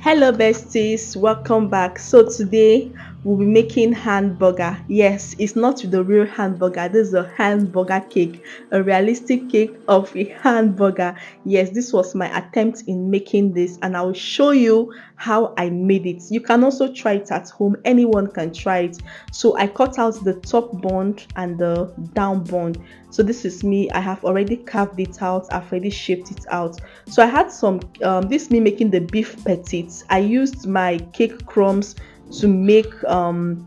Hello, besties. Welcome back. So today we'll be making hamburger. Yes, it's not the real hamburger. This is a hamburger cake, a realistic cake of a hamburger. Yes, this was my attempt in making this, and I will show you how I made it. You can also try it at home. Anyone can try it. So I cut out the top bun and the down bun. So this is me. I have already carved it out. I've already shaped it out. So I had some this me making the beef petits. I used my cake crumbs to make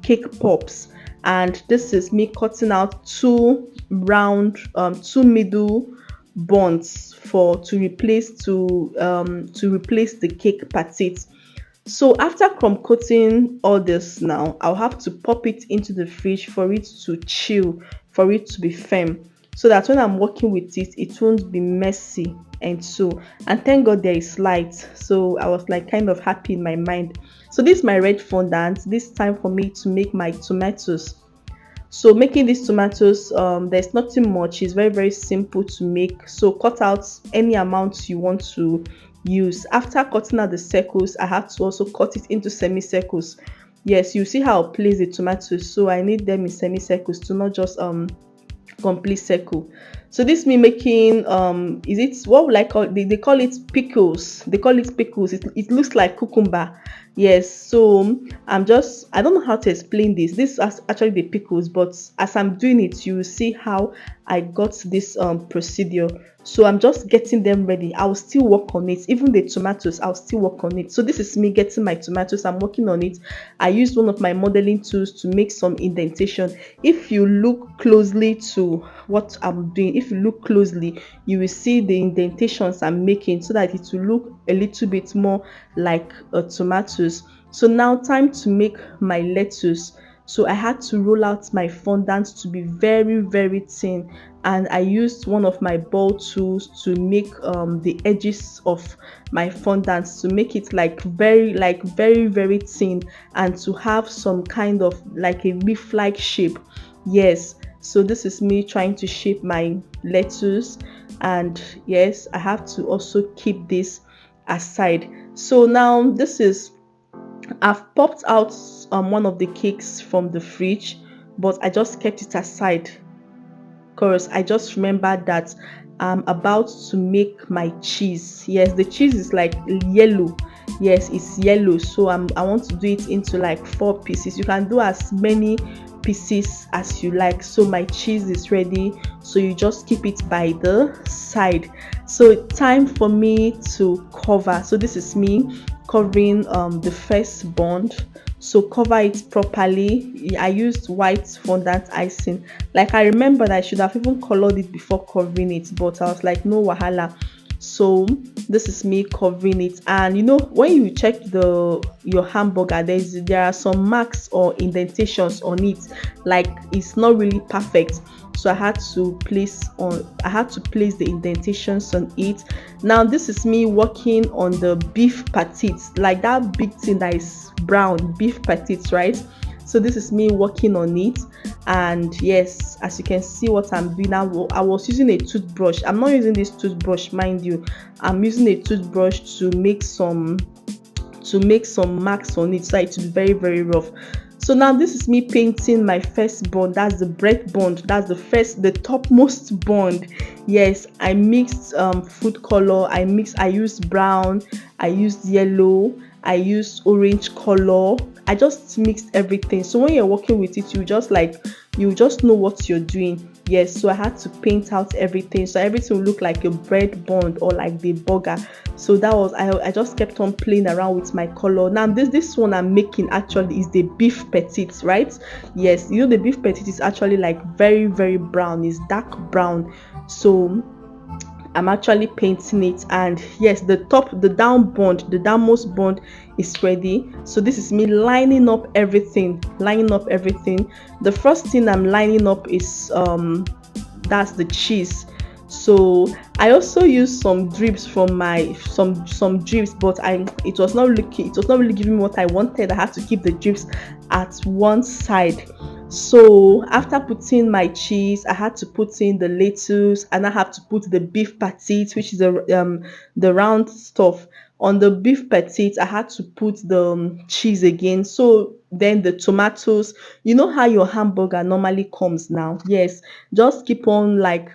cake pops, and this is me cutting out two middle buns for to replace the cake petits. So after crumb coating all this now, I'll have to pop it into the fridge for it to chill, for it to be firm, so that when I'm working with it, it won't be messy. And thank God there is light. So I was like kind of happy in my mind. So this is my red fondant. This time for me to make my tomatoes. So making these tomatoes, there's nothing much. It's very very simple to make. So cut out any amount you want to use. After cutting out the circles, I have to also cut it into semicircles. Yes, you see how I place the tomatoes. So I need them in semicircles to not just complete circle. So this me making is it what would I call, they call it pickles. They call it pickles. It looks like cucumber. Yes. So I don't know how to explain this. This is actually the pickles, but as I'm doing it, you will see how I got this procedure. So I'm just getting them ready. I'll still work on it. Even the tomatoes, I'll still work on it. So this is me getting my tomatoes. I'm working on it. I used one of my modeling tools to make some indentation. If you look closely to what I'm doing, if you look closely, you will see the indentations I'm making so that it will look a little bit more like a tomatoes. So now time to make my lettuce. So I had to roll out my fondant to be very very thin, and I used one of my ball tools to make the edges of my fondant to make it like very very thin, and to have some kind of like a leaf like shape. Yes, so this is me trying to shape my lettuce, and yes, I have to also keep this aside. So now this is, I've popped out one of the cakes from the fridge, but I just kept it aside because I just remembered that I'm about to make my cheese. Yes, the cheese is like yellow. Yes, it's yellow. So I want to do it into like 4 pieces. You can do as many pieces as you like. So my cheese is ready. So you just keep it by the side. So time for me to cover. So this is me covering the first bond. So cover it properly. I used white fondant icing. Like I remember that I should have even colored it before covering it, but I was like, no wahala. So this is me covering it, and you know when you check your hamburger, there are some marks or indentations on it, like it's not really perfect. So I had to place the indentations on it. Now this is me working on the beef patites, like that big thing that is brown, beef patites, right? So this is me working on it, and yes, as you can see what I'm doing now, I was using a toothbrush. I'm not using this toothbrush, mind you. I'm using a toothbrush to make some marks on it, so it will be very very rough. So now this is me painting my first bond. That's the bread bond. That's the topmost bond. Yes, I mixed food color. I used brown, I used yellow, I used orange color. I just mixed everything. So when you're working with it, you just know what you're doing. Yes, so I had to paint out everything, so everything will look like a bread bond or like the burger. So that was, I just kept on playing around with my color. Now this one I'm making actually is the beef petite, right? Yes, you know the beef petite is actually like very very brown. It's dark brown. So I'm actually painting it, and yes, the downmost bond is ready. So this is me lining up everything. The first thing I'm lining up is that's the cheese. So I also used some drips from my some drips, but it was not really giving me what I wanted. I had to keep the drips at one side. So after putting my cheese, I had to put in the lettuce, and I have to put the beef patties, which is the round stuff. on the beef petite, I had to put the cheese again. So then the tomatoes, you know how your hamburger normally comes now. Yes, just keep on like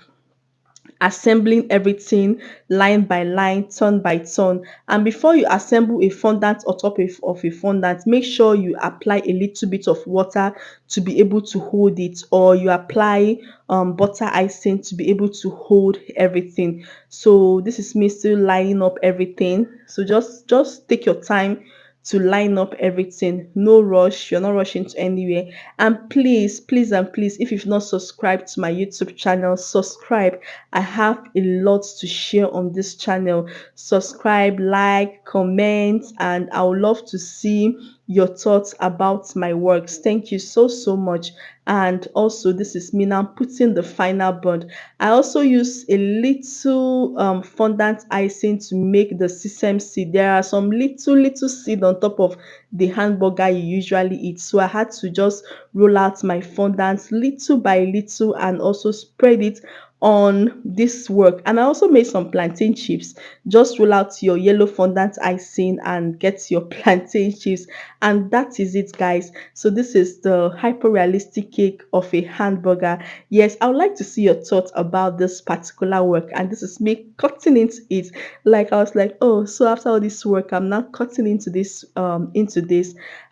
assembling everything line by line, turn by turn. And before you assemble a fondant on top of a fondant, make sure you apply a little bit of water to be able to hold it, or you apply butter icing to be able to hold everything. So this is me still lining up everything. So just take your time to line up everything. No rush. You're not rushing to anywhere. And please, please, and please, if you've not subscribed to my YouTube channel, subscribe. I have a lot to share on this channel. Subscribe, like, comment, and I would love to see your thoughts about my works. Thank you so, so much. And also, this is me now putting the final bond. I also use a little fondant icing to make the sesame seed. There are some little seed on top of the hamburger you usually eat. So I had to just roll out my fondant little by little and also spread it on this work. And I also made some plantain chips. Just roll out your yellow fondant icing and get your plantain chips. And that is it, guys. So this is the hyper realistic cake of a hamburger. Yes, I would like to see your thoughts about this particular work. And this is me cutting into it. Like I was like, oh, so after all this work, I'm now cutting into this.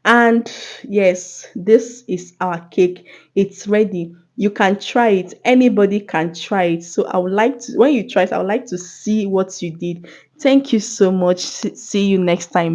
And yes, this is our cake. It's ready. You can try it. Anybody can try it. So I would like to, when you try it, I would like to see what you did. Thank you so much. See you next time.